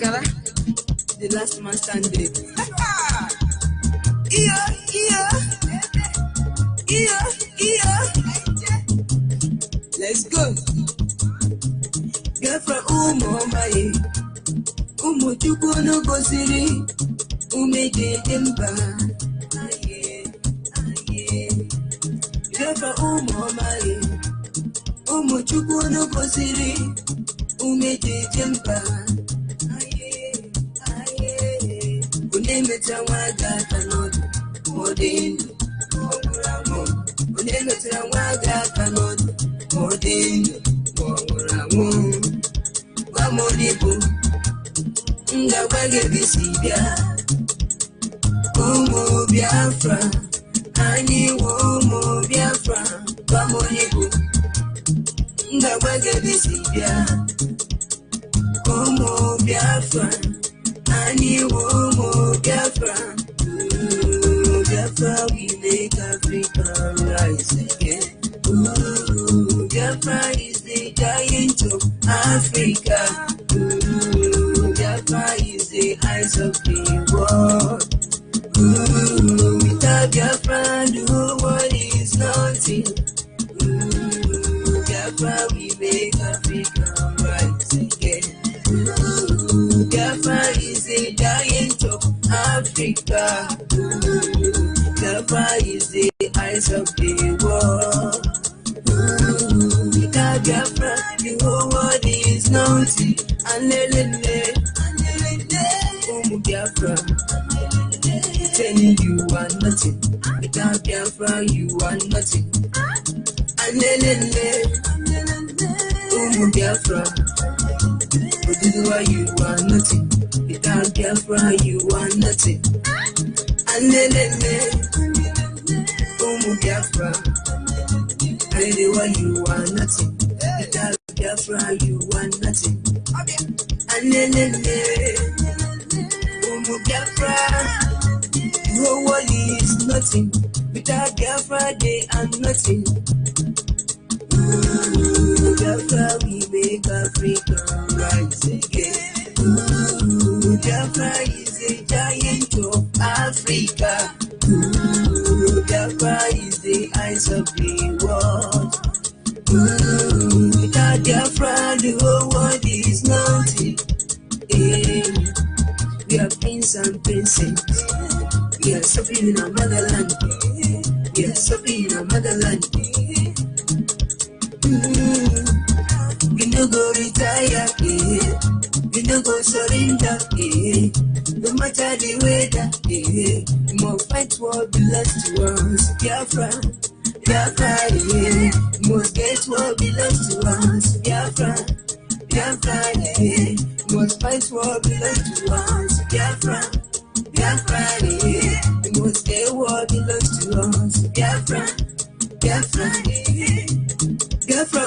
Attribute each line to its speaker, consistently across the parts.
Speaker 1: Ankara, the last man standing. Let's go. Girlfriend, my Chukwu no go siri, umeje jemba. Girlfriend, my Chukwu no go siri, umeje jemba. Unemetra waga kanodu, modindu, moguramo. Unemetra waga kanodu, modindu, moguramo. Wamodibu, nga wage bisibia. Umu Biafra, ani umu Biafra. Wamodibu, nga wage bisibia. Umu Biafra. Ani womo Biafra, Biafra we make Africa rise again. Biafra is the giant of Africa. Biafra is the eyes of the world. Without Biafra, the whole world is nothing. Biafra we make Africa rise again. Biafra is the giant of Africa. Biafra is the eyes of the world. Without Biafra, the whole world is nothing. Anelele, Biafra, telling you are nothing. Without Biafra, you are nothing. Anelele, Biafra. You are nothing. Without Biafra, you are nothing. Anelele, Biafra. You are nothing. Without Biafra, you are nothing. Anelele, Biafra. The whole world is nothing. Without Biafra, they are nothing. Biafra, we make Africa rise again. Biafra is a giant of Africa. Biafra is the eyes of the world. Without Biafra, the whole world is nothing. We are prince and princess. We are suffering in our motherland. We are suffering in our motherland. We no go retire, we no go surrender, no matter the weather, we must fight what belongs to us. Biafra, Biafra, we must get what belongs to us. Biafra, Biafra, we must fight what belongs to us. Biafra, Biafra, we must get what belongs to us. Biafra, Biafra, Biafra,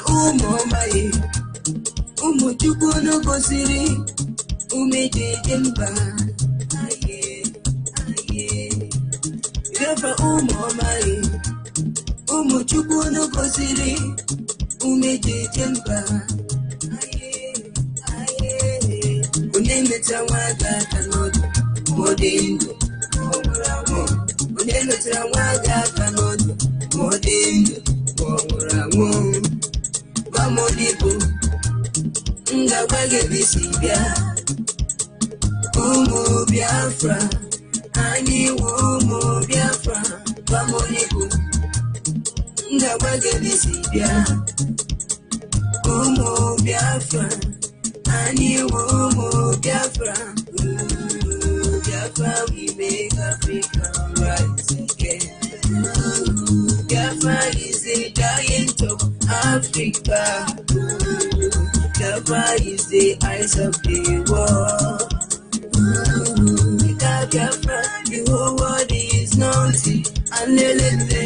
Speaker 1: my Chukwu no go siri, umeje jemba. Biafra, my Chukwu no go siri, umeje jemba. Unemetra waga kanodu, modindu, moguramo. Unemetra waga kanodu, modindu, moguramo. Wamodibu, nga wage bisibia. Umu Biafra, ani umu Biafra. Wamodibu, nga wage bisibia. Umu Biafra, ani umu Biafra. Biafra, we make Africa rise again. Biafra is the giant of Africa. Biafra is the eyes of the world. Without Biafra, the whole world is nothing. Anelele,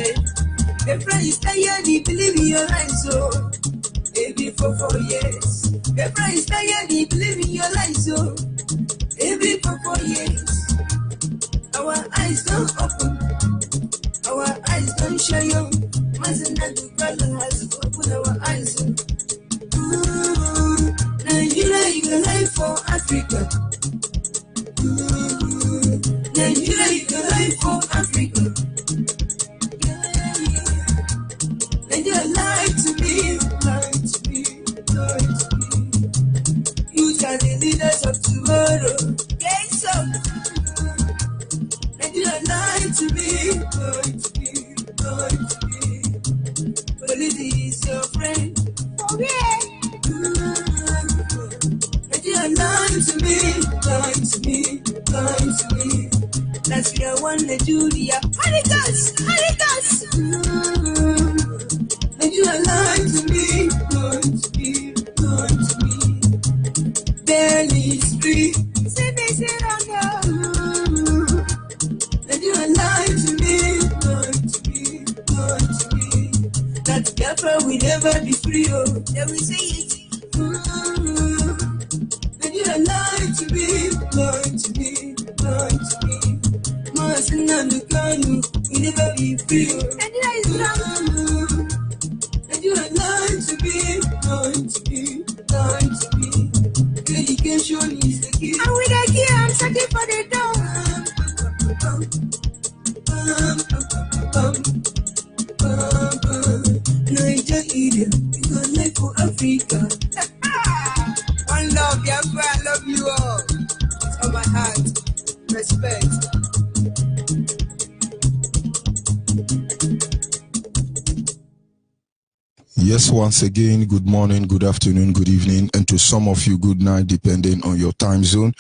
Speaker 1: Biafra is tired, he believe in your lies, so every 4 years. Biafra is tired, he believe in your lies, so every 4 years. Our eyes don't open, our eyes don't shine. Mazana to brother has opened our eyes. Nigeria Nigeria, you can live for Africa. Nigeria, you can live for Africa. Nigeria, lie to me, lie to me, lie to me. You are the leaders of tomorrow. Yes, sir. Nigeria, lie to me, lie to me, lie to me. Politics is your friend. Oh, yeah. Nigeria, lie to me, lie to me, lie to me. That's we are one Nigeria. Harikas, Harikas. Nigeria, lie to me, lie to me, lie to me. Barely free. Say they say no. Nigeria, lie to me, lie to me, lie to me. That Biafra will never be free. Oh, they will say it. Nigeria, lie to me, lie to me, lie to me. Masina Nukanu will never be free. Nigeria is wrong. Nigeria, lie to me, lie to me, lie to me. Education is the key. And with the key, I'm searching for the door. Nigeria, you can live for Africa. One love, Biafra, I love you all. It's on my heart. Respect.
Speaker 2: Yes, once again, good morning, good afternoon, good evening, and to some of you, good night, depending on your time zone.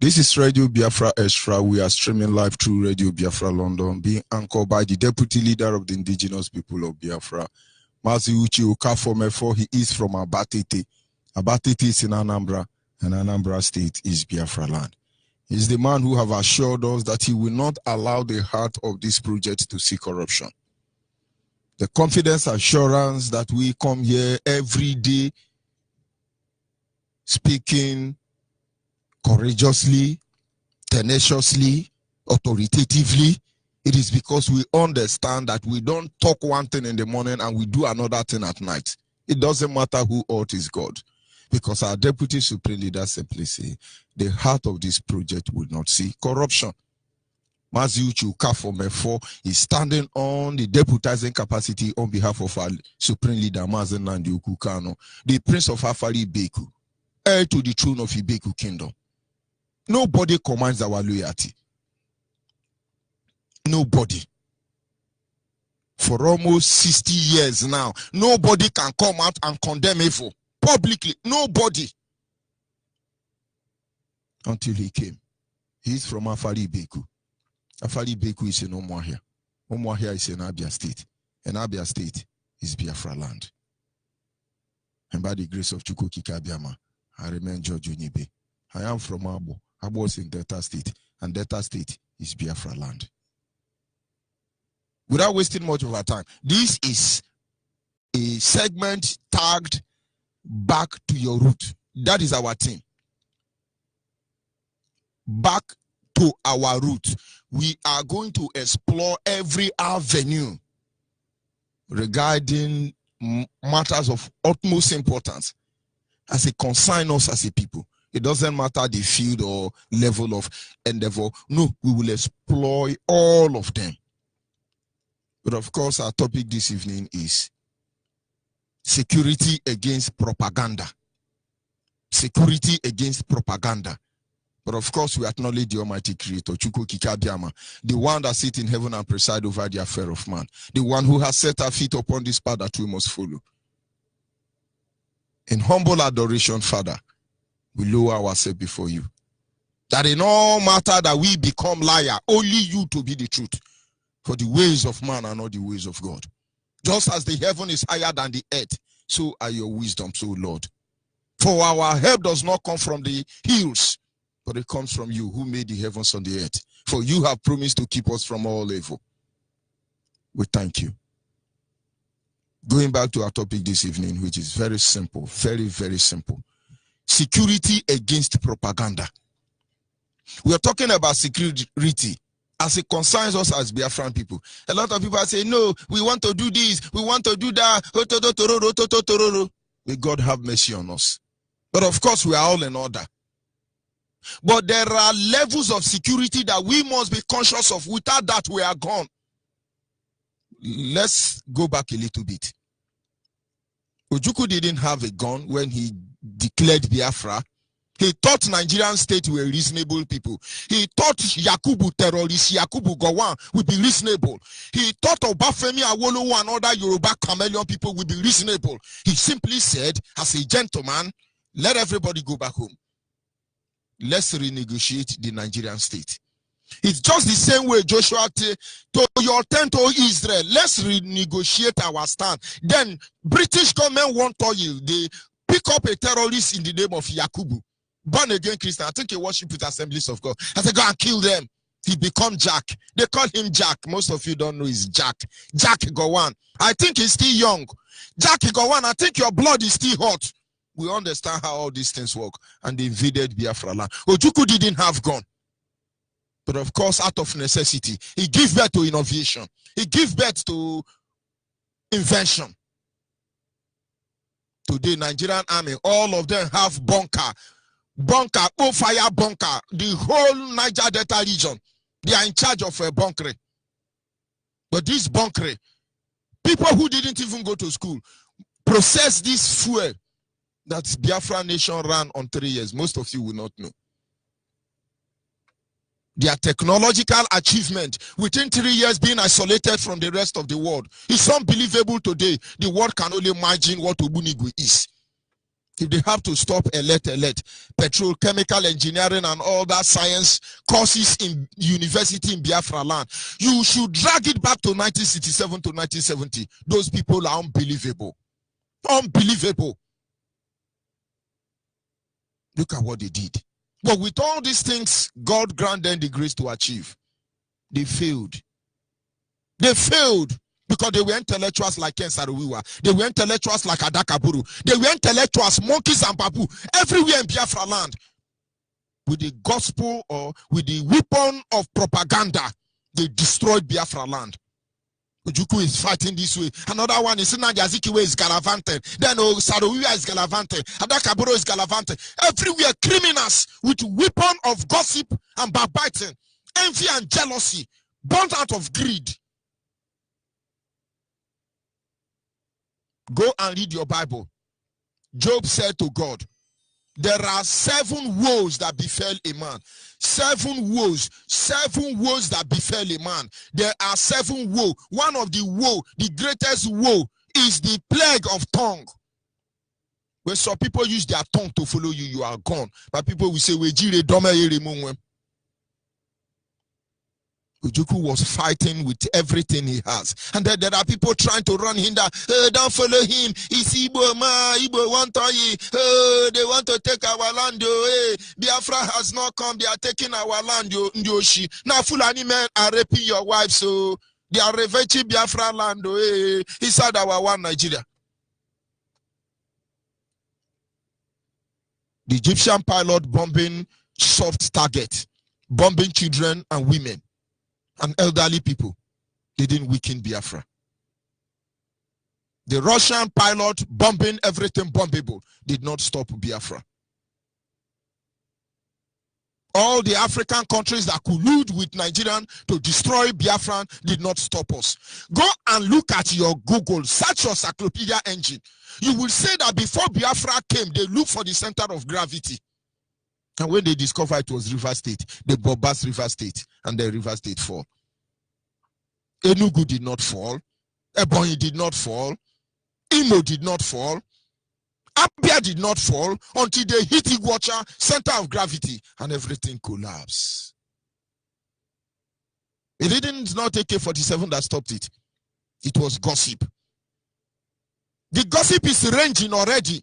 Speaker 2: This is Radio Biafra Extra. We are streaming live through Radio Biafra London, being anchored by the Deputy Leader of the Indigenous People of Biafra, Mazi Uche Okafor. He is from Abatete. Abatete is in Anambra, and Anambra State is Biafra land. He is the man who have assured us that he will not allow the heart of this project to see corruption. The confidence assurance that we come here every day speaking courageously, tenaciously, authoritatively, it is because we understand that we don't talk one thing in the morning and we do another thing at night. It doesn't matter who ought is God, because our Deputy Supreme Leader simply say, the heart of this project will not see corruption. Mazi Uche Okafor is standing on the deputizing capacity on behalf of our Supreme Leader, Mazi Nnamdi Kanu, the Prince of Afari Ibeku, heir to the throne of Ibeku Kingdom. Nobody commands our loyalty. Nobody. For almost 60 years now, nobody can come out and condemn evil publicly. Nobody. Until he came. He's from Afari Ibeku. Afari Ibeku is in Umuahia. Umuahia is in Abia State. And Abia State is Biafra land. And by the grace of Chukwu Okike Abiama, I remain George Onibe. I am from Abo. Abo is in Delta State. And Delta State is Biafra land. Without wasting much of our time, this is a segment tagged Back to Your Root. That is our theme. Back to our root. We are going to explore every avenue regarding matters of utmost importance as it concerns us as a people. It doesn't matter the field or level of endeavor. No, we will explore all of them. But of course, our topic this evening is security against propaganda. Security against propaganda. But of course, we acknowledge the Almighty Creator, Chukwu Okike Abiama, the one that sits in heaven and presides over the affair of man, the one who has set our feet upon this path that we must follow. In humble adoration, Father, we lower ourselves before you. That in all matter that we become liar, only you to be the truth. For the ways of man are not the ways of God. Just as the heaven is higher than the earth, so are your wisdoms, O Lord. For our help does not come from the hills, but it comes from you who made the heavens and the earth. For you have promised to keep us from all evil. We thank you. Going back to our topic this evening, which is very simple, very, very simple. Security against propaganda. We are talking about security as it concerns us as Biafran people. A lot of people are saying, no, we want to do this, we want to do that. May God have mercy on us. But of course, we are all in order. But there are levels of security that we must be conscious of. Without that, we are gone. Let's go back a little bit. Ojukwu didn't have a gun when he declared Biafra. He thought Nigerian state were reasonable people. He thought Yakubu terrorists, Yakubu Gowon would be reasonable. He thought Obafemi Awolowo and other Yoruba chameleon people would be reasonable. He simply said, as a gentleman, let everybody go back home. Let's renegotiate the Nigerian state. It's just the same way Joshua to your tent, to Israel. Let's renegotiate our stand. Then British government want oil. They pick up a terrorist in the name of Yakubu. Born again Christian. I think he worship with Assemblies of God. I said, go and kill them. He become Jack. They call him Jack. Most of you don't know he's Jack. Jack Gowon. I think he's still young. Jack Gowon, I think your blood is still hot. We understand how all these things work. And they invaded Biafra land. Ojukwu didn't have gun. But of course, out of necessity, he gave birth to innovation. He gave birth to invention. Today, Nigerian army, all of them have bunker, fire bunker. The whole Niger Delta region, they are in charge of a bunker. But this bunker, people who didn't even go to school, process this fuel that Biafra nation ran on 3 years. Most of you will not know. Their technological achievement within 3 years being isolated from the rest of the world. It's unbelievable today. The world can only imagine what Ogbunigwe is. If they have to stop petrochemical engineering and all that science courses in university in Biafra land, you should drag it back to 1967 to 1970. Those people are unbelievable. Unbelievable. Look at what they did. But with all these things, God granted them the grace to achieve. They failed. They failed because they were intellectuals like Ken Saro-Wiwa. They were intellectuals like Adakaburu. They were intellectuals, monkeys and babu, everywhere in Biafra land. With the gospel or with the weapon of propaganda, they destroyed Biafra land. Ojukwu is fighting this way. Another one is Nnamdi Azikiwe is gallivanting. Then Saro-Wiwa is gallivanting. Adakaburu is gallivanting. Everywhere criminals with weapon of gossip and backbiting, envy and jealousy, born out of greed. Go and read your Bible. Job said to God, there are 7 woes that befell a man. 7 woes that befell a man. There are 7 woes. One of the woe, the greatest woe, is the plague of tongue. When some people use their tongue to follow you, you are gone. But people will say, Ojukwu was fighting with everything he has. And then there are people trying to run him down. Don't follow him. It's Igbo ma. Igbo want to they want to take our land. Biafra has not come. They are taking our land. Now Fulani men are raping your wife. So they are ravaging Biafra land. Inside our one Nigeria. The Egyptian pilot bombing soft target. Bombing children and women. And elderly people, they didn't weaken Biafra. The Russian pilot bombing everything bombable did not stop Biafra. All the African countries that collude with Nigerian to destroy Biafra did not stop us. Go and look at your Google, search your encyclopedia engine. You will say that before Biafra came, they looked for the center of gravity. And when they discovered it was River State, they bombarded River State, and the River State fall. Enugu did not fall. Ebonyi did not fall. Imo did not fall. Abia did not fall until they hit Iguacha, center of gravity, and everything collapsed. It didn't not AK-47 that stopped it. It was gossip. The gossip is ranging already.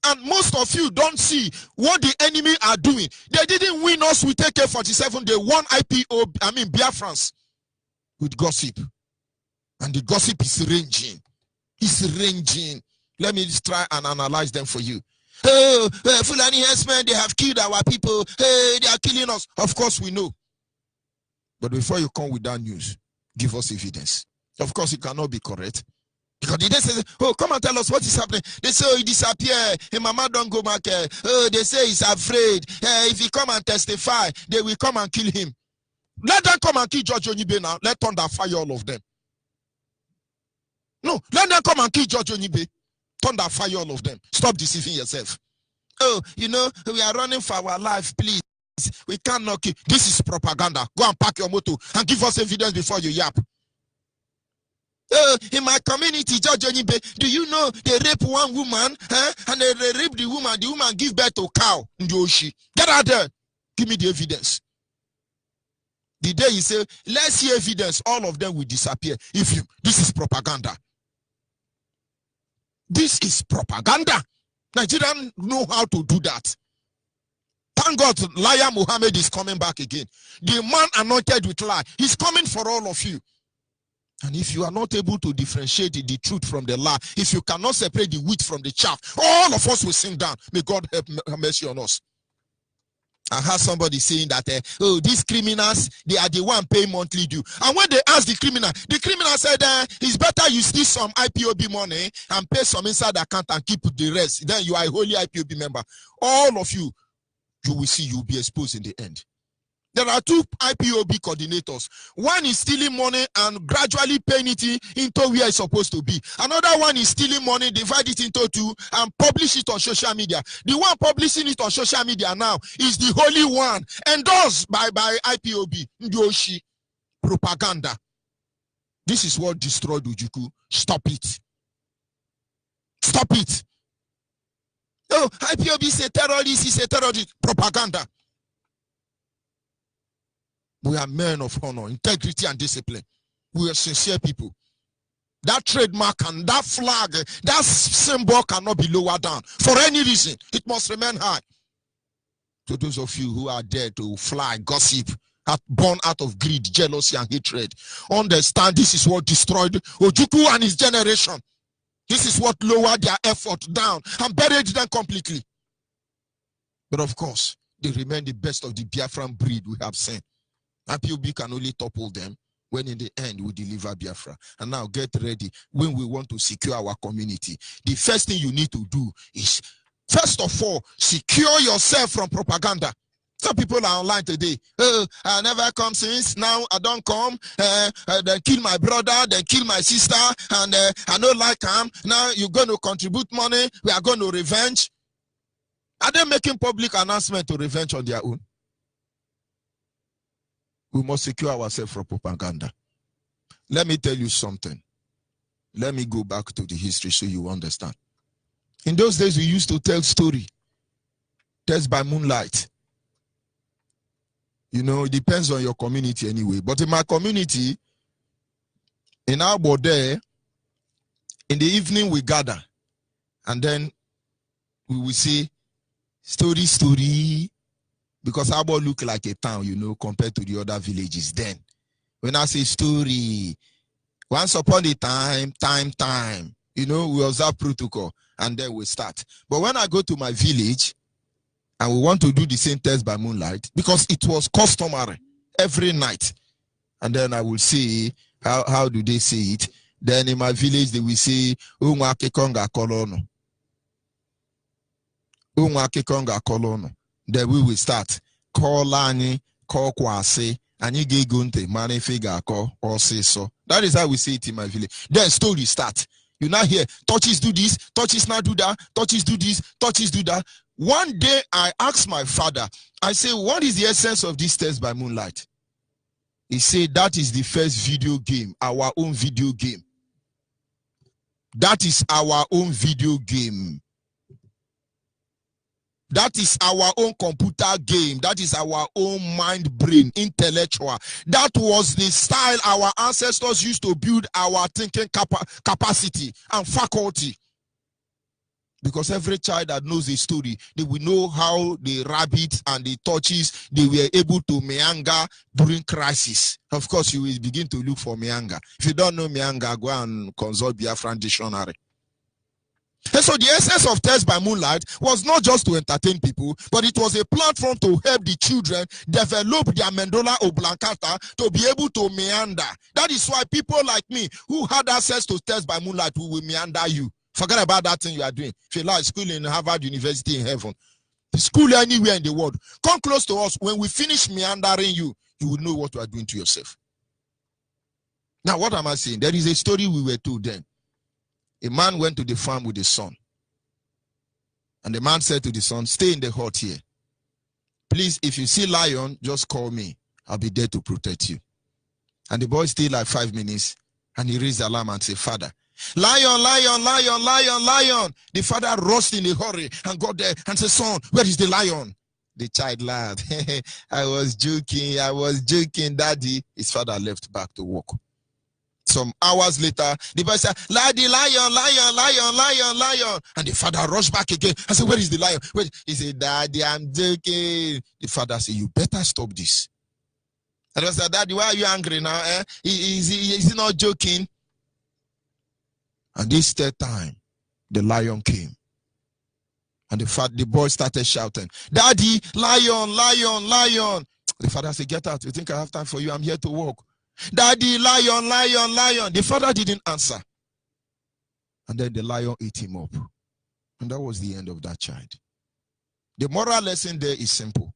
Speaker 2: And most of you don't see what the enemy are doing. They didn't win us with AK-47. They won Biafrans with gossip. And the gossip is ranging. It's ranging. Let me just try and analyze them for you. Oh, Fulani herdsmen, they have killed our people. Hey, they are killing us. Of course we know. But before you come with that news, give us evidence. Of course it cannot be correct. Because they say, oh, come and tell us what is happening. They say, oh, he disappeared. Hey, mama don't go back. Oh, they say he's afraid. If he come and testify, they will come and kill him. Let them come and kill George Onibe now. Let thunder fire all of them. No, let them come and kill George Onibe. Thunder fire all of them. Stop deceiving yourself. Oh, you know, we are running for our life, please. We cannot kill. This is propaganda. Go and pack your motor and give us evidence before you yap. In my community, George Onibe, do you know they rape one woman, and they rape the woman give birth to a cow in the ocean? Get out there. Give me the evidence. The day you say, let's see evidence, all of them will disappear. This is propaganda. This is propaganda. Nigerians know how to do that. Thank God, liar Muhammad is coming back again. The man anointed with lie, he's coming for all of you. And if you are not able to differentiate the truth from the lie, if you cannot separate the wheat from the chaff, all of us will sink down. May God have mercy on us. I heard somebody saying that, oh, these criminals, they are the one paying monthly due. And when they asked the criminal said, it's better you steal some IPOB money and pay some inside the account and keep the rest. Then you are a holy IPOB member. All of you, you will see you'll be exposed in the end. There are two IPOB coordinators. One is stealing money and gradually paying it into where it's supposed to be. Another one is stealing money, divide it into two, and publish it on social media. The one publishing it on social media now is the holy one, endorsed by IPOB. Ndioshi. Propaganda. This is what destroyed Ojukwu. Stop it. Stop it. Oh, IPOB is a terrorist, is a terrorist. Propaganda. We are men of honor, integrity, and discipline. We are sincere people. That trademark and that flag, that symbol cannot be lowered down for any reason. It must remain high. To those of you who are there to fly, gossip, born out of greed, jealousy, and hatred, understand this is what destroyed Ojukwu and his generation. This is what lowered their effort down and buried them completely. But of course, they remain the best of the Biafran breed we have seen. IPOB can only topple them when in the end we deliver Biafra. And now get ready. When we want to secure our community, the first thing you need to do is, first of all, secure yourself from propaganda. Some people are online today. Oh, I never come since. Now I don't come. Then kill my brother, then kill my sister, and I don't like them. Now you're going to contribute money. We are going to revenge. Are they making public announcement to revenge on their own? We must secure ourselves from propaganda. Let me tell you something. Let me go back to the history so you understand. In those days, we used to tell story. Tales by moonlight. You know, it depends on your community anyway. But in my community, in our border, in the evening we gather. And then we will say, story. Because Abo look like a town, you know, compared to the other villages. Then, when I say story, once upon a time, you know, we observe protocol, and then we start. But when I go to my village, and we want to do the same test by moonlight, because it was customary every night, and then I will say, how do they say it? Then in my village, they will say, Unwake konga kolono. Unwake konga kolono. Then we will start. Call ani, call kwase, and you get gunte, money figure call or say so. That is how we say it in my village. Then story start. You now hear touches do this, touches now do that, touches do this, touches do that. One day I asked my father, I say, what is the essence of this test by moonlight? He said that is the first video game, our own video game. That is our own video game. That is our own computer game. That is our own mind, brain, intellectual. That was the style our ancestors used to build our thinking capacity and faculty. Because every child that knows a story, they will know how the rabbits and the tortoises, they were able to meander during crisis. Of course, you will begin to look for meander. If you don't know meander, go and consult Biafran dictionary. And so the essence of Test by Moonlight was not just to entertain people, but it was a platform to help the children develop their medulla oblongata to be able to meander. That is why people like me who had access to Test by Moonlight will meander you. Forget about that thing you are doing. If you like school in Harvard University in heaven, school anywhere in the world, come close to us. When we finish meandering you, you will know what you are doing to yourself. Now, what am I saying? There is a story we were told then. A man went to the farm with his son. And the man said to the son, stay in the hut here. Please, if you see lion, just call me. I'll be there to protect you. And the boy stayed like 5 minutes. And he raised the alarm and said, Father, lion, lion, lion, lion, lion. The father rushed in a hurry and got there and said, son, where is the lion? The child laughed. I was joking, daddy. His father left back to work. Some hours later, the boy said, Laddie, lion, lion, lion, lion, lion. And the father rushed back again. I said, where is the lion? Where? He said, Daddy, I'm joking. The father said, you better stop this. And I said, Daddy, why are you angry now? Is he not joking? And this third time, the lion came. And the boy started shouting, Daddy, lion, lion, lion. The father said, get out. You think I have time for you? I'm here to work. Daddy, lion, lion, lion. The father didn't answer. And then the lion ate him up. And that was the end of that child. The moral lesson there is simple.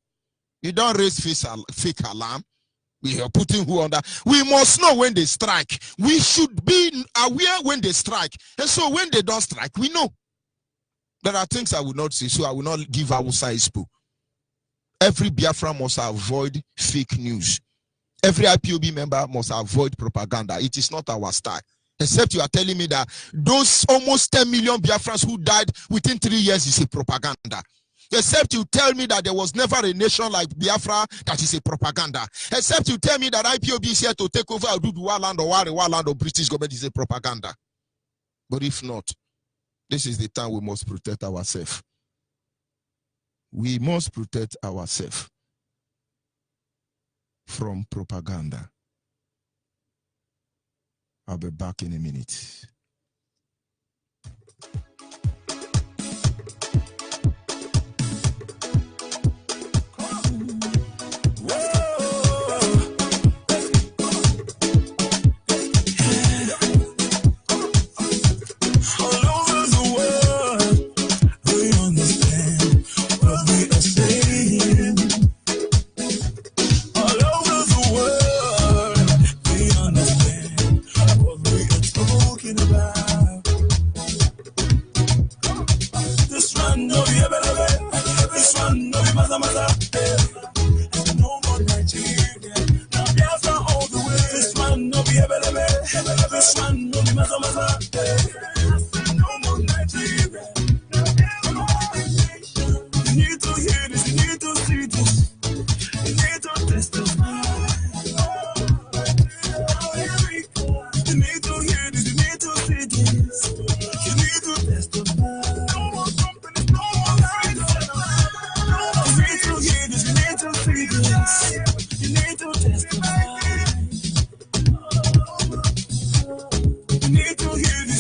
Speaker 2: You don't raise fake alarm. We are putting who on that. We must know when they strike. We should be aware when they strike. And so when they don't strike, we know. There are things I will not say, so I will not give our size. Every Biafra must avoid fake news. Every IPOB member must avoid propaganda. It is not our style. Except you are telling me that those almost 10 million Biafrans who died within 3 years is a propaganda. Except you tell me that there was never a nation like Biafra that is a propaganda. Except you tell me that IPOB is here to take over Oduduwa land or Wariwa land or British government is a propaganda. But if not, this is the time we must protect ourselves. We must protect ourselves from propaganda. I'll be back in a minute. You need to hear this.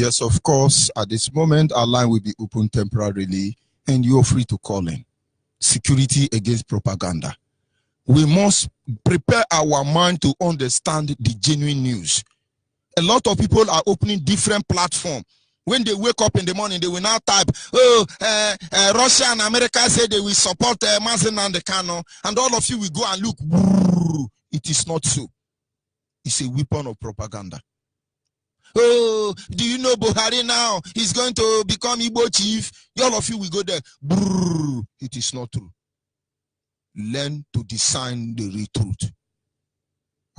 Speaker 2: Yes, of course. At this moment, our line will be open temporarily, and you're free to call in. Security against propaganda. We must prepare our mind to understand the genuine news. A lot of people are opening different platforms. When they wake up in the morning, they will now type, Russia and America say they will support Mazen and the Kano, and all of you will go and look. It is not so. It's a weapon of propaganda. Oh, do you know Buhari now? He's going to become Igbo chief. All of you will go there. It is not true. Learn to discern the real truth.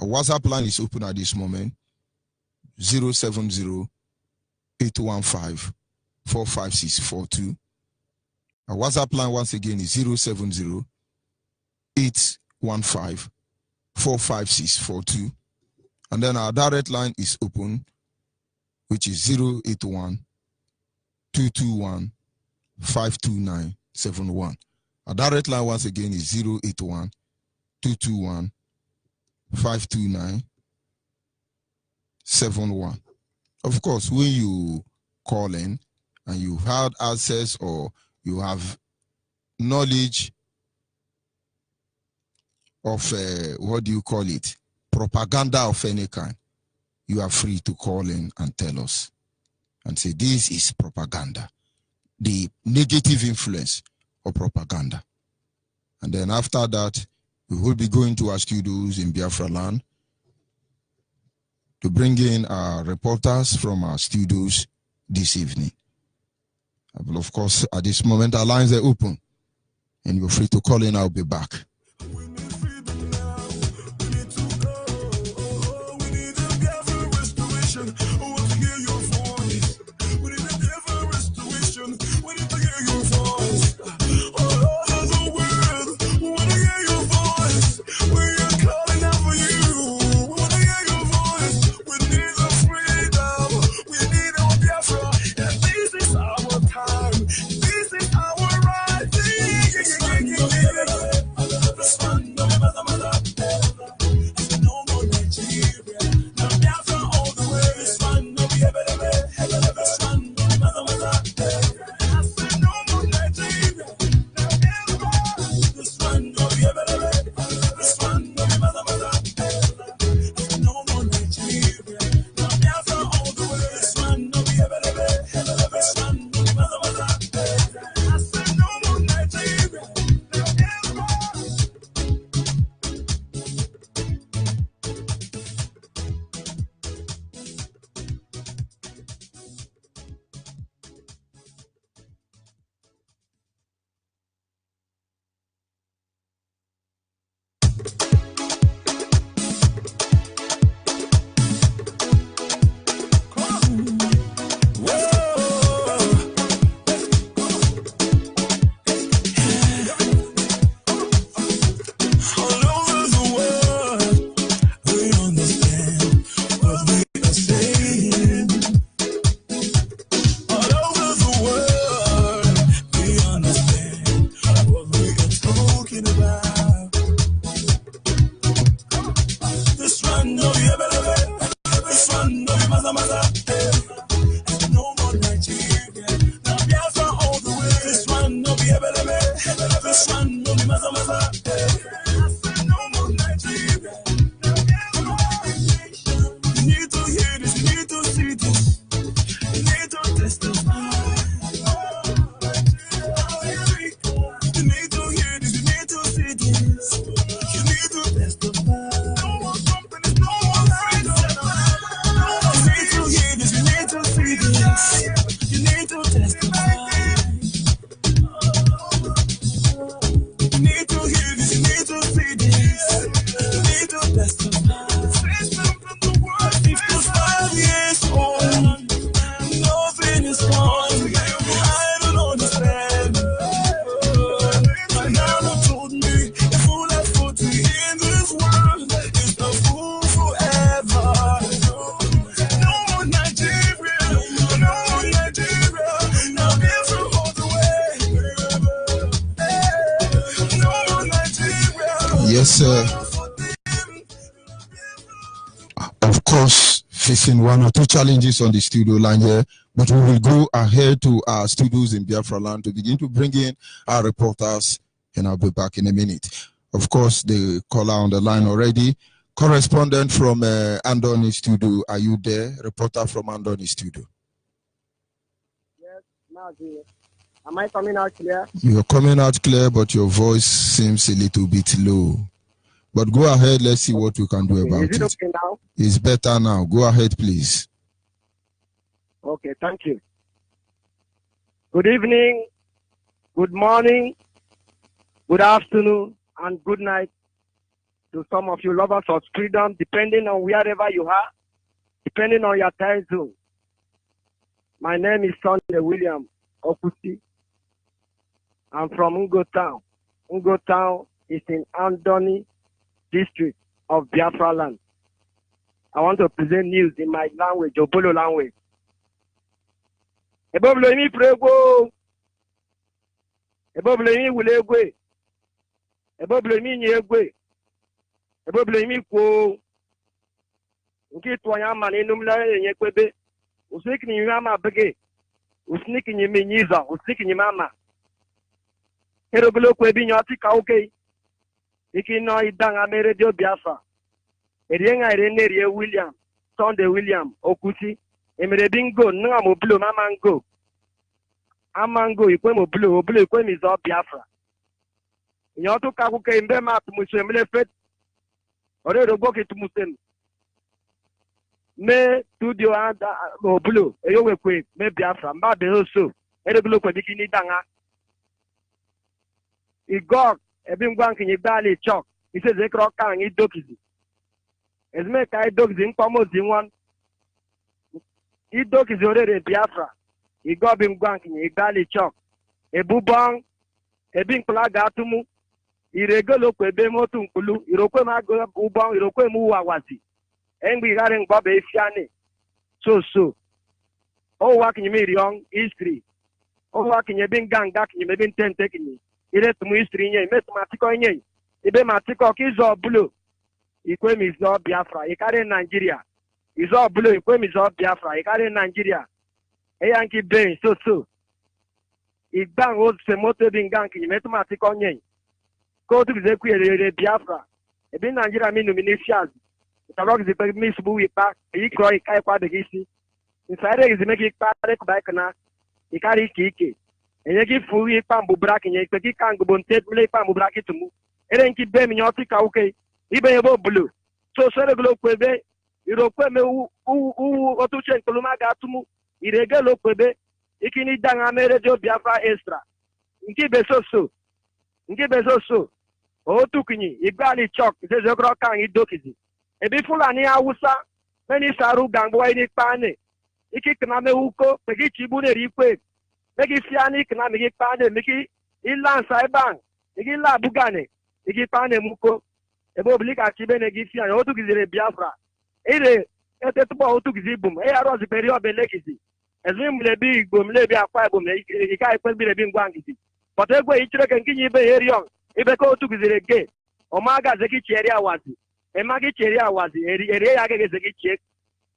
Speaker 2: Our WhatsApp line is open at this moment. 070-815-45642. Our WhatsApp line once again is 070-815-45642. And then our direct line is open, which is 081-221-52971. Our direct line once again is 081-221-52971. Of course, when you call in and you had access or you have knowledge of propaganda of any kind, you are free to call in and tell us and say this is propaganda, the negative influence of propaganda. And then after that, we will be going to our studios in Biafra land to bring in our reporters from our studios this evening. But of course, at this moment, our lines are open and you're free to call in. I'll be back. Yes, of course, facing one or two challenges on the studio line here, but we will go ahead to our studios in Biafra land to begin to bring in our reporters, and I'll be back in a minute. Of course, the caller on the line already. Correspondent from Andoni Studio, are you there? Reporter from Andoni Studio.
Speaker 3: Yes, Nazi. Am I coming out clear?
Speaker 2: You're coming out clear, but your voice seems a little bit low. But go ahead, let's see what we can do about it.
Speaker 3: Is it okay now?
Speaker 2: It's better now. Go ahead, please.
Speaker 3: Okay, thank you. Good evening, good morning, good afternoon, and good night to some of you lovers of freedom, depending on wherever you are, depending on your time zone. My name is Sunday William Okuti. I'm from Ngo Town. Ngo Town is in Andoni district of Biafra land. I want to present news in my language, Obolo language. Eboblo mi prego. Eboblo mi wulegwe. Eboblo mi nyegwe. Eboblo mi ko. Nki twanya mane numla nyekwebe. Usiki ni mama bege. Usniki ni menyiza, usiki ni mama. Eroglo kwebi nyoti ka okay. Iki no idanga mere dio Biafra. Erienga rie William, Sunday William Okuti. Emere bingo nga mo blue mama ngo. Amango ikwe mo blue ikwe mi zo Biafra. Nyoto ka ku ke mbe ma tumusemle fet. Ore rogo ke tumusem. Me studio anda mo blue eyo we kwe me Biafra mba be so. Ere blue kwe bikini danga. Igok ebi ngwa nkinyi dali chok. Ise zekro kan idokizi. Ezme ka idokizi nkpomo zinwan. Idokizi orere Biafra. Igobi ngwa nkinyi dali chok. Ebubong ebi nkula gatumu. Iregolo kwe be motu nkulu. Irokwe mago ubong irokwe mu wawazi. Engbi gare ngbobe ifiane. So. O wakinyi miriong history. O wakinyi binganga kinyi mebin tente kinyi. Ile tumu history nye, ime tumatiko nye. Ibe matiko kizo bulo. Ikwe mizo Biafra, ikare Nigeria. Izo bulo, ikwe mizo Biafra, ikare Nigeria. Eyanki ben, so. Igbang o se moto binganki, ime tumatiko nye. Kotu bize kuyere Biafra. Ebe Nigeria minu minisiazi. Itabok zipe misubu wipa, ikro ikai kwa degisi. Inside izimeki ikpare kubaikana. Ikari iki. Enyeki furi ipa mbubra kinye ikpeki kangu bontet mle ipa mbubra kitumu. Erenki be minyoti ka okay. Ibe yebo blue. So sere glo kwebe. Irokwe me otuche nkoluma gatumu. Irege lo kwebe. Ikini danga mere jo Biafra extra. Nki beso so. Otu kinyi. Igbali chok. Ise kro kan idokizi. Ebi fulani awusa. Meni saru gangwa ini pane. Iki kname uko. Peki chibune rikwe. Meki fiani kana meki pande meki ilan saiban meki la bugane meki pande muko ebo oblika chibe negi fiani otu gizire Biafra ire ete tubo otu gizibum e aro zi period belekizi ezim lebi igbo mlebi akwa igbo ika ikwe bi lebi ngwangizi but egwe ichire ke nkinyi ibe herion ibe ko otu gizire ge omaga zeki cheri awazi emagi cheri awazi eri ya ge zeki chek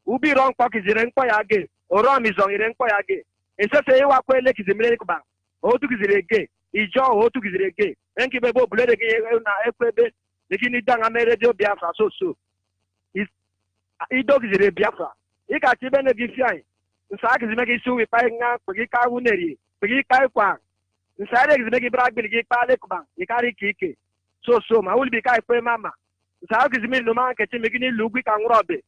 Speaker 3: ubi ron kwa gizire nkwa ya ge oro mizon ire nkwa ya ge Esese iwa kwele kizimile kuba. Otu kizirege. Ijo otu kizirege. Enki bebo bulere ge na ekwebe. Nikini danga mere dio Biafra so. Ido kizire Biafra. Ika chibe ne gifian. Nsa kizime ki suwi pa nga kwegi ka wuneri. Kwegi ka kwa. Nsa re kizime ki bragbi gi pa le kuba. Ikari kike. So ma ulbi ka kwe mama. Nsa kizime no man ke chime kini lugwi ka ngrobe.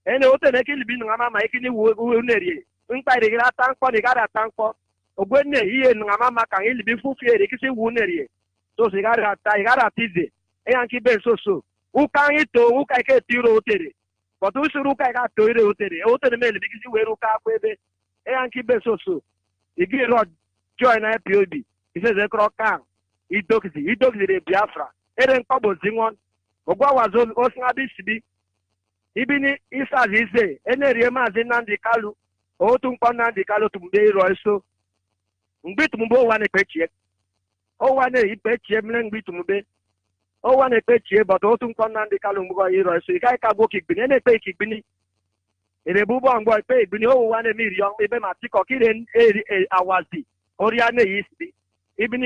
Speaker 3: Ene ote ne kilibi nga mama ikini wuneri. Nkpa iregira tankpo ni gara tankpo ogwenne iye nga mama kan ilibi fufiere kisi wunerie so sigara tize eyanki be so ukan ito uka ike tiro otere but usuru uka ga to ire otere mele bikisi weru ka kwebe eyanki be so igi rod join na POB ise ze kro kan idokizi re Biafra ere nkpo zinwon ogwa wazo osinga bisibi ibini isazi ise enerie mazi Nnamdi Kalu otu nkwana ndi kalo tumbe iro eso ngbitu mbo wane pechie o wane ipechie mle ngbitu mbe o wane pechie but otu nkwana ndi kalo mbo iro eso ikai ka gbo kigbini ene pe kigbini Erebubo and boy pay, but no one a million, maybe my tico killing awazi, Oriane East, even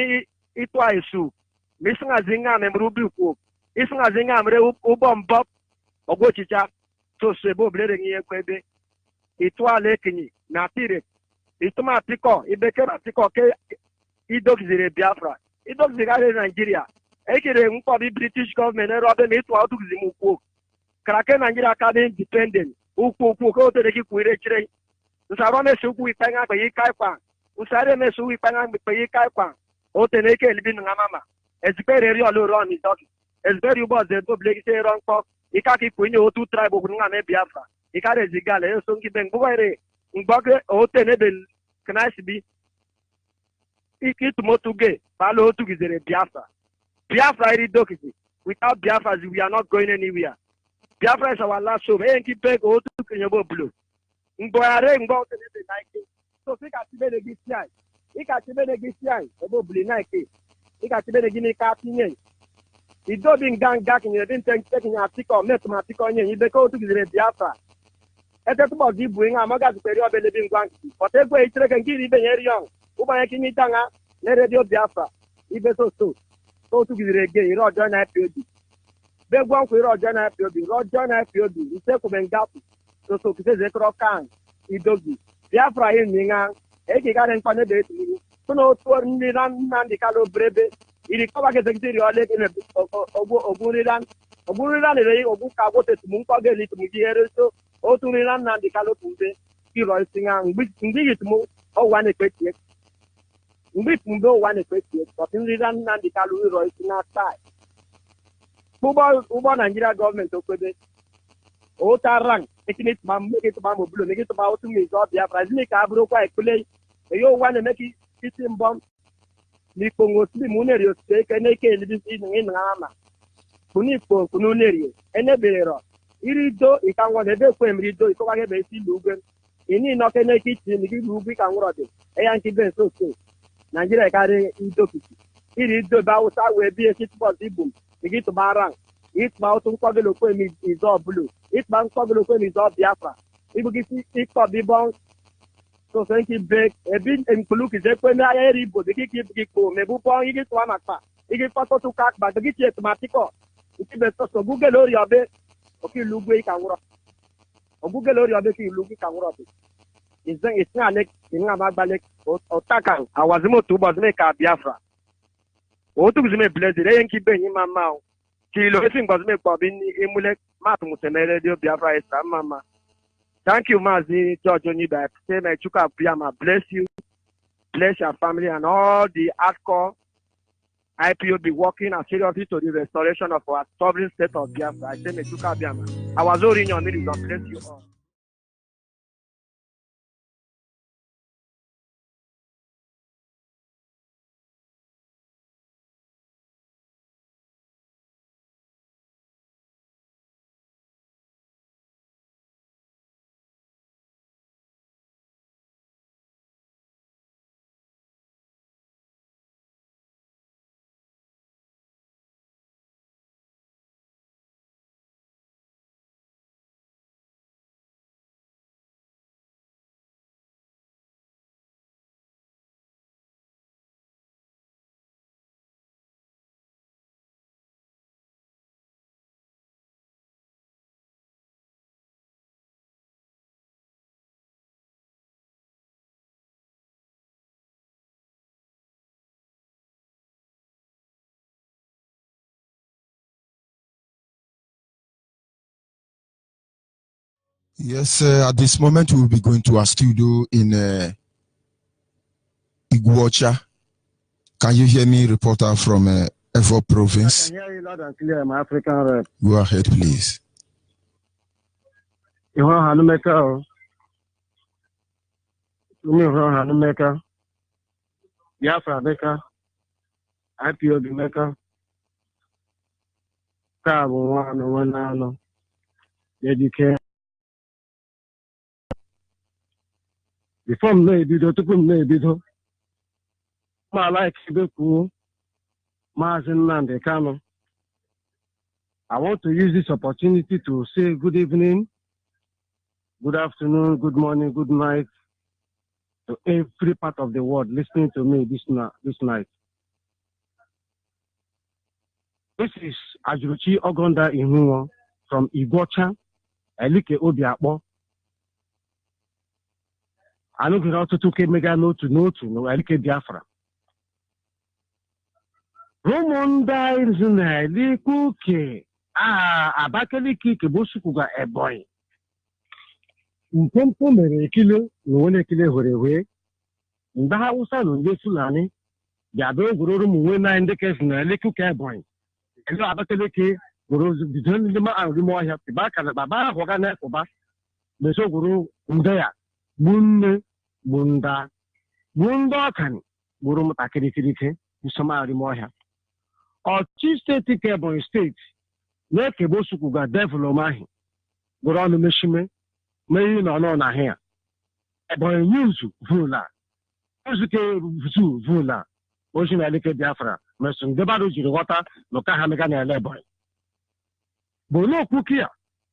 Speaker 3: it was so. Missing a zinga and Rubu, isn't a zinga, Ubom Bob, or Gochicha, so Sebo bleeding here, baby. It was lekini, Natire. It's my tico, it became a tico, it dogs the Biafra, it dogs the Nigeria. Ekere the British government and Robin it was to Zimuku. Kraken Nigeria Academy independent. Uku go to the Kikwire Chile. Usarame Suku Panga by Kaipan. Usarame Sui Panga by Kaipan. Oteneke living Namama. It's very real run is talking. It's very was the public say wrong for Ikaki Quino to tribe of Name Biafra. Ikare Zigale, Sunki Benguere, Mbogre, Otenebel, can I be? Iki to Motuge, Palo to Gizere Biafra. Biafra is documented. Without Biafra, we are not going anywhere. Biafra is our last show. Hey, keep back all to Kenyobo Blue. Mboare, Mbo, so think I see the GCI. He got to be the GCI, about Blue Nike. He got to be the Guinea Cartinian. He don't been gang gacking, he didn't take taking a tick or mathematic on you. He go to the Biafra. At that about you bring a maga to period living gang. Whatever you can give even young. Ubayaki Tanga, let radio Biafra. Even so. So to be again, Roger Napiodi. Beg one for Roger Napiodi, Roger Napiodi, he said to Bengapi. So to say the Crocan, he dogi. Biafra in Mingan, Eki got in Panade, so no to the Calo Brebe, he recovered the secretary or late in a Ogurilan, Obuka, what is Munkaga, little Mugier, so Oturilan and the Calo Pumbe, he was singing, which indeed it moved, or one equity. We no one equity, but in the land and the Kalu Roy in our side. Uba Nigeria government opened it. Otarang, making it Mamma Blue, make it about to me, God, the Abrazinic Abro quite play. You want to make it system bomb. Nikongo Munerio take and make it in Rama. Punipo, Pununerio, and a bearer. Irido, it can want a bit for him, Rido, it's over a basic Lugan. You need not a naked in the Rubic and Roddy. A Yankee Ben so. Nigeria carry Idoki. It is the Bausa will be a shit for Zibum. We get to Barang. It's Mouton Kogaloquem is all blue. It's Bank Kogaloquem is all Biafra. If we get it for the bones, so thank you, Beck. A bit and Kuluk is a when I hear but they keep Giko, Mebupon, you get one aqua. You get Pato to Kak, but the get yet Matico. It's the best of Google or your bed. Okay, Lugue can work. Or Google or your bed, you look can work. It's not like in Balek or Takan. I was more to make a Biafra. O to me blessed, they ain't keeping in my mouth. Kilo, I think was made for being emulate Matum Semedio Biafra is Mama. Thank you, Mazi, George Onida. Say, my Chuka Piama, bless you, bless your family, and all the hardcore IPOB working as seriously to the restoration of our sovereign state of Biafra. I say, my Chuka Piama. I was all in your middle, God bless you all.
Speaker 2: Yes, at this moment we will be going to our studio in Iguacha. Can you hear me, reporter from Evo Province?
Speaker 4: I can hear you loud and clear, my African rep.
Speaker 2: Go ahead, please.
Speaker 4: You want Hanumeka? You want Hanumeka? Biafra Meka? IPOB Meka? Cabo one, educate. Before maybe the two maybe my life is cool. Martin Nandekano. I want to use this opportunity to say good evening good afternoon, good morning, good night to every part of the world listening to me this night. This is Ajuruchi Ogonda Ihuwo from Igbocha, Elike Obiakpo. I know get to take mega no Elike Biafra. Roman dies in Elikuke. Abakaliki Kebosukuga a boy. Mtempo mere kilo nwone kile horewe. Nda Hausa no nde Fulani. Yabe gururu muwe na ndeke na Elikuke boy. Elo Abakaliki guru bidon lima an rimo ya baka na baba hoga na koba. Meso guru ndaya. Bunne bunda. Bunda kan guru mutakiri kirike usama rimo ya. Ọchị steeti Ebonyi steeti na-ekebe Osukwu ga devil omahi gụrụ ọnụ meshime mee na ọnụ na ahịa Ebonyi News vula Ozuke zu vula ozi na Elike Biafra meso ndị mmadụ jiri ghọta na ụka ha mega na-ele Ebonyi bụ n'okwu kia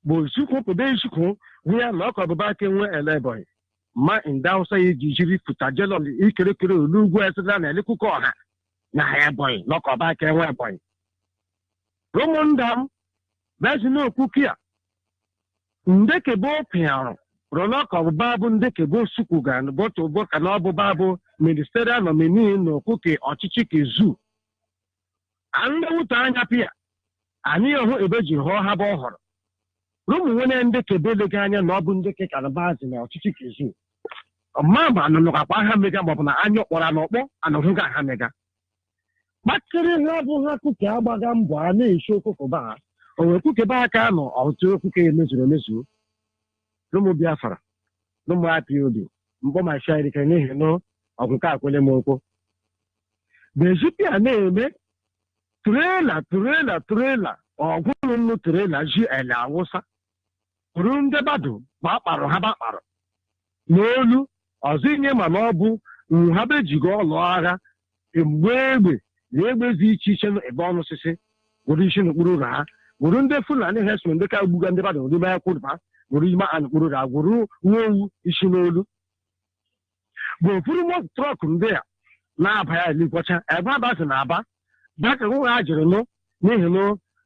Speaker 4: bụ Osukwu pụbe Osukwu hụ ya na ọkọ ọbụba aka nwe ele Ebonyi ma ndị Hausa ya ji jiri futajelọ ikirikiri olu ugwu esila na Elikuke ọha na Ebonyi n'ọkọ ọba aka enwe Ebonyi Romondam bezi n'okwu kia ndeke bo piaro ronọkọ ọbụba bụ ndeke bo Osukwu ga boto boka na ọbụba bụ ministerial nominee n'okwu ke ọchịchị ke zu ndị wuta anya pia anyị ọhụ ebe ji hụọ ha bụ ọhụrụ Romu nwene ndeke belega anya na ọ bụ ndeke kanabazi na ọchịchị ke zu ọmama anụnụkakwa ha mega maọbụ na anya ọkpọrọ n'ọkpọ anụhụga ha mega Bakiri ha bụ ha kuke agbaga mbọ a na-eshi okụkụba ha o wee kwukebe aka nọ ọtụ okuke emezuru emezu Romu Biafra Romu IPOB mkpọ ma shairike n'ihi na ọgụka akwele m okwu Bejipia na-eme turela ọgwụrụ nnu turela ji ele awụsa kwuru ndị mmadụ gbakparụ ha gbakparụ n'olu ọzọ inye ma na ọ bụ ha bejigo ọlụ agha mgbe egbe dị iche iche ebe ọnụ osisi gwuru isi n'okpuru ụlọ ha gwuru ndị Fulani hesịrị ndị ka gbuga ndị mmadụ n'ime ya kwụrụba gwuru ime a n'okpuru ụlọ ha gwuru nwa owu isi n'olu bụ ofuru mọ trọk ndị a na-aba ya elikwacha ebe abasị na aba baka nwe ha jiri nụ n'ihi na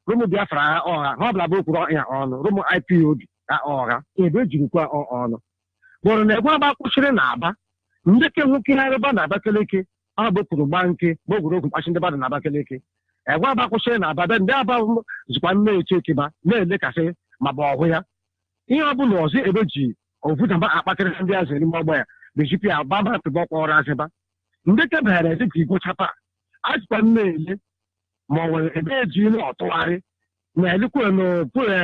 Speaker 4: Romu Biafra ọha ha ọbụla bụ okwuru ya ọnụ Romu IPOB ọha ebe ejirikwa ọnụ bụrụ na egwe agba kwụchiri na aba ndị ke hụkigharịba na Abakaliki ọ bụ kwuru gba nke gbogwuregwu mkpachi ndị mmadụ na Abakaliki egwe agbakwụsịrị na aba ndị aba zikwa nne echekeba na-elekasị ma bụ ọhụ ya ihe ọ bụla ọzọ ebe ji ovudaba akpakịrị ndị azụ n'ime ọgbọ ya bejipia baba pịba ọkpọrọ azịba ndị kebere ezi ka igwochapa azịkwa nne ele ma ọ nwere ebe eji ile ọtụgharị na elikwe na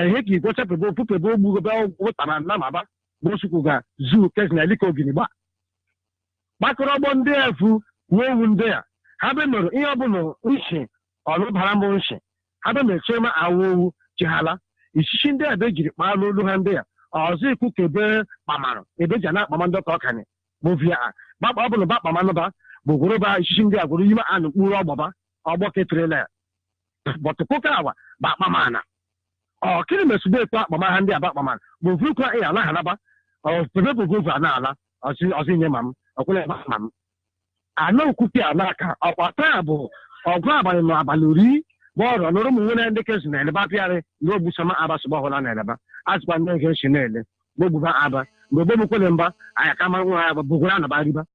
Speaker 4: ihe ka igwochapụba ofupebe ogbugobe ụtara na maba bụ Osukwu ga zu kezi na Elike Oginigba gbakọrọ ọgbọ ndị efu nwewu ndị a ha be mere ihe ọbụla nshi ọlụbara mbụ nshi ha be mechie ma awụ owu chighala ichichi ndị a be jiri kpaa n'olu ha ndị a ọzọ ikwu ka ebe kpamara ebe ji na-akpama ndị ka ọkanye bụ via gbakpa ọ bụla ba kpamanụba bụ gworoba ichichi ndị a gworo ime anụ mkpụrụ ọgbọ keterela ya bọtụkụka awa ba akpamana ọkiri mesugbe ekwe akpama ha ndị a ba akpamana bụ vukwa ya alahanaba pebe bụ vovu a na-ala ọzọ inye ma m ọkwụla ebe ma m ana okwupi ala ka ọkwa taa bụ ọgụ abalị na abalị ori bụ ọrụ ọnụrụ ụmụ nwere ndị kezi na eleba pịarị na ogbusama aba sụgba ọhụla na eleba azụkwa ndị nke nshi na-ele gbogbuba aba mgbe gbogbukwele mba anya ka ma nwa ya bụgwara anaba riba